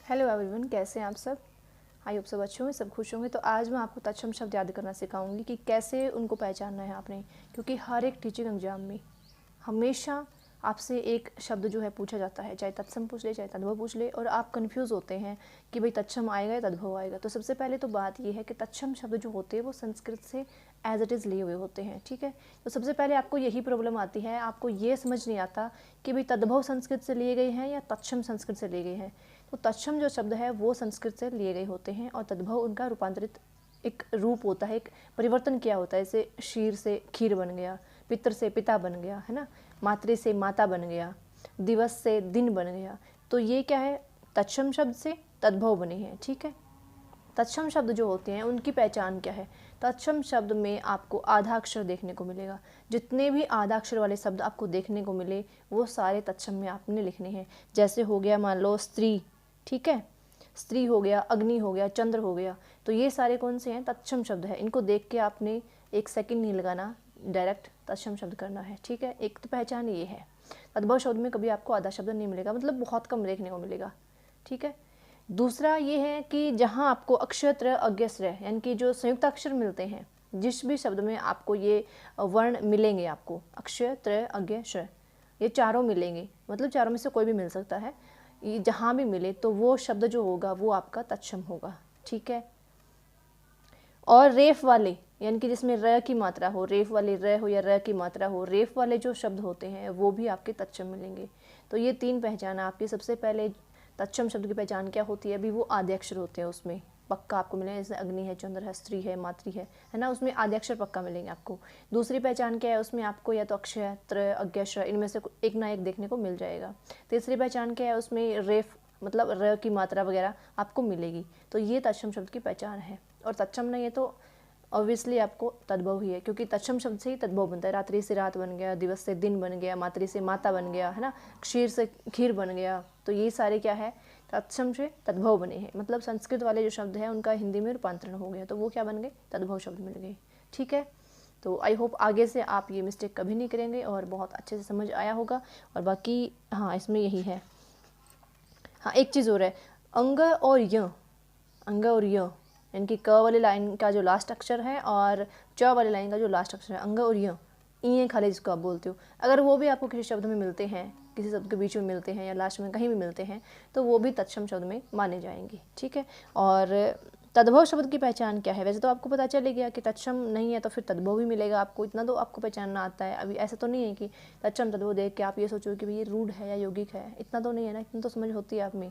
Hello everyone, कैसे हैं आप सब। आई होप सब अच्छे होंगे, सब खुश होंगे। तो आज मैं आपको तत्सम शब्द याद करना सिखाऊंगी कि कैसे उनको पहचानना है आपने, क्योंकि हर एक टीचिंग एग्जाम में हमेशा आपसे एक शब्द जो है पूछा जाता है, चाहे तत्सम पूछ ले चाहे तद्भव पूछ ले, और आप कंफ्यूज होते हैं कि भाई तत्सम आएगा या तद्भव आएगा। तो सबसे पहले तो बात यह है कि तत्सम शब्द जो होते हैं वो संस्कृत से एज इट इज़ लिए हुए होते हैं, ठीक है। तो सबसे पहले आपको यही प्रॉब्लम आती है, आपको ये समझ नहीं आता कि भाई तद्भव संस्कृत से लिए गए हैं या तत्सम संस्कृत से लिए गए हैं। तो तत्सम जो शब्द है वो संस्कृत से लिए गए होते हैं और तद्भव उनका रूपांतरित एक रूप होता है, एक परिवर्तन किया होता है। जैसे शीर से खीर बन गया, पितर से पिता बन गया, है ना, मातृ से माता बन गया, दिवस से दिन बन गया। तो ये क्या है, तत्सम शब्द से तद्भव बने हैं, ठीक है। तत्सम शब्द जो होते हैं उनकी पहचान क्या है। तत्सम शब्द में आपको आधा अक्षर देखने को मिलेगा। जितने भी आधा अक्षर वाले शब्द आपको देखने को मिले वो सारे तत्सम में आपने लिखने हैं। जैसे हो गया मान लो स्त्री, ठीक है, स्त्री हो गया, अग्नि हो गया, चंद्र हो गया। तो ये सारे कौन से हैं, तत्सम शब्द है। इनको देख के आपने एक सेकंड नहीं लगाना, डायरेक्ट तत्सम शब्द करना है, ठीक है। एक तो पहचान ये है। तद्भव शब्द में कभी आपको आधा शब्द नहीं मिलेगा, मतलब बहुत कम देखने को मिलेगा, ठीक है। दूसरा ये है कि जहाँ आपको अक्षर त्रय अज्ञश्रय यानी कि जो संयुक्त अक्षर मिलते हैं, जिस भी शब्द में आपको ये वर्ण मिलेंगे, आपको अक्षर त्रय अज्ञश्रय ये चारों मिलेंगे, मतलब चारों में से कोई भी मिल सकता है, ये जहाँ भी मिले तो वो शब्द जो होगा वो आपका तत्सम होगा, ठीक है। और रेफ वाले यानी कि जिसमें र की मात्रा हो, रेफ वाले र हो या र की मात्रा हो, रेफ वाले जो शब्द होते हैं वो भी आपके तत्सम मिलेंगे। तो ये तीन पहचान आपकी। सबसे पहले तत्सम शब्द की पहचान क्या होती है, अभी वो आद्य अक्षर होते हैं, उसमें पक्का आपको मिलेंगे। जैसे अग्नि है, चंद्र है, स्त्री है, मातृ है ना, उसमें आद्य अक्षर पक्का मिलेंगे आपको। दूसरी पहचान क्या है, उसमें आपको या तो अक्षय त्र अज्ञश्र इनमें से एक ना एक देखने को मिल जाएगा। तीसरी पहचान क्या है, उसमें रेफ मतलब र की मात्रा वगैरह आपको मिलेगी। तो ये तत्सम शब्द की पहचान है। और तत्सम नहीं है तो ऑब्वियसली आपको तद्भव ही है, क्योंकि तत्सम शब्द से ही तद्भव बनता है। रात्रि से रात बन गया, दिवस से दिन बन गया, मातृ से माता बन गया, है ना, क्षीर से खीर बन गया। तो ये सारे क्या है, तत्सम से तद्भव बने हैं। मतलब संस्कृत वाले जो शब्द हैं उनका हिंदी में रूपांतरण हो गया, तो वो क्या बन गए, तद्भव शब्द मिल गए, ठीक है। तो आई होप आगे से आप ये मिस्टेक कभी नहीं करेंगे और बहुत अच्छे से समझ आया होगा। और बाकी हाँ, इसमें यही है। हाँ, एक चीज़ और है, अंग और य, अंग और य यानी कि क वाली लाइन का जो लास्ट अक्षर है और च वाली लाइन का जो लास्ट अक्षर है, अंग और य, ई खाली जिसको आप बोलते हो, अगर वो भी आपको किसी शब्द में मिलते हैं, किसी शब्द के बीच में मिलते हैं या लास्ट में कहीं भी मिलते हैं, तो वो भी तत्सम शब्द में माने जाएंगे, ठीक है। और तद्भव शब्द की पहचान क्या है, वैसे तो आपको पता चले गया कि तत्सम नहीं है तो फिर तद्भव भी मिलेगा आपको, इतना तो आपको पहचानना आता है। अभी ऐसा तो नहीं है कि तत्सम तद्भव देख के आप ये सोचो कि भाई ये रूढ़ है या यौगिक है, इतना तो नहीं है ना, इतना तो समझ होती है आप में।